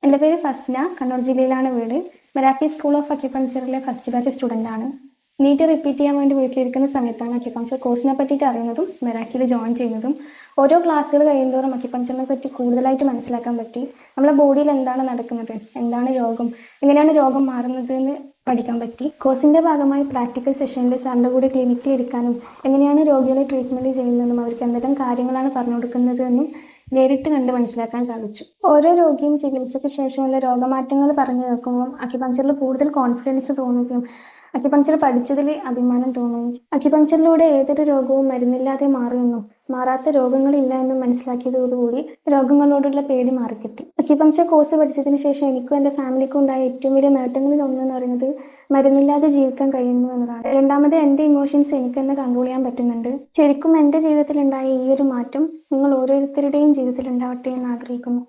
എൻ്റെ പേര് ഫസ്ന. കണ്ണൂർ ജില്ലയിലാണ് വീട്. മെറാക്കി സ്കൂൾ ഓഫ് അക്യുപങ്ചറിലെ ഫസ്റ്റ് ബാച്ച് സ്റ്റുഡൻ്റ് ആണ്. നീറ്റ് റിപ്പീറ്റ് ചെയ്യാൻ വേണ്ടി വീട്ടിലിരിക്കുന്ന സമയത്താണ് അക്യുപങ്ചർ കോഴ്സിനെ പറ്റിയിട്ട് അറിയുന്നതും മെറാക്കിയിൽ ജോയിൻ ചെയ്യുന്നതും. ഓരോ ക്ലാസ്സുകൾ കഴിയുന്തോറും അക്യുപങ്ചറിനെ പറ്റി കൂടുതലായിട്ട് മനസ്സിലാക്കാൻ പറ്റി. നമ്മളെ ബോഡിയിൽ എന്താണ് നടക്കുന്നത്, എന്താണ് രോഗം, എങ്ങനെയാണ് രോഗം മാറുന്നത് എന്ന് പഠിക്കാൻ പറ്റി. കോഴ്സിൻ്റെ ഭാഗമായി പ്രാക്ടിക്കൽ സെഷനിൽ സാറിൻ്റെ കൂടെ ക്ലിനിക്കിൽ ഇരിക്കാനും എങ്ങനെയാണ് രോഗികളെ ട്രീറ്റ്മെൻറ്റ് ചെയ്യുന്നതെന്നും അവർക്ക് എന്തെല്ലാം കാര്യങ്ങളാണ് പറഞ്ഞു കൊടുക്കുന്നത് എന്നും നേരിട്ട് കണ്ട് മനസ്സിലാക്കാൻ സാധിച്ചു. ഓരോ രോഗിയും ചികിത്സയ്ക്ക് ശേഷമുള്ള രോഗമാറ്റങ്ങൾ പറഞ്ഞു കേൾക്കുമ്പോൾ അക്യുപങ്ചറിൽ കൂടുതൽ കോൺഫിഡൻസ് തോന്നുകയും അക്യുപങ്ചർ പഠിച്ചതിൽ അഭിമാനം തോന്നുകയും ചെയ്യും. അക്യുപങ്ചറിലൂടെ ഏതൊരു രോഗവും മരുന്നില്ലാതെ മാറുമെന്നും മാറാത്ത രോഗങ്ങളില്ല എന്നും മനസ്സിലാക്കിയതോടുകൂടി രോഗങ്ങളോടുള്ള പേടി മാറിക്കിട്ടി. അക്യുപങ്ചർ കോഴ്സ് പഠിച്ചതിന് ശേഷം എനിക്കും എൻ്റെ ഫാമിലിക്കും ഉണ്ടായ ഏറ്റവും വലിയ നേട്ടങ്ങളിൽ ഒന്നെന്ന് പറയുന്നത് മരുന്നില്ലാതെ ജീവിക്കാൻ കഴിയുന്നു എന്നതാണ്. രണ്ടാമത് എൻ്റെ ഇമോഷൻസ് എനിക്ക് തന്നെ കൺട്രോൾ ചെയ്യാൻ പറ്റുന്നുണ്ട്. ശരിക്കും എൻ്റെ ജീവിതത്തിൽ ഉണ്ടായ ഈ ഒരു മാറ്റം നിങ്ങൾ ഓരോരുത്തരുടെയും ജീവിതത്തിൽ ഉണ്ടാവട്ടെ എന്ന് ആഗ്രഹിക്കുന്നു.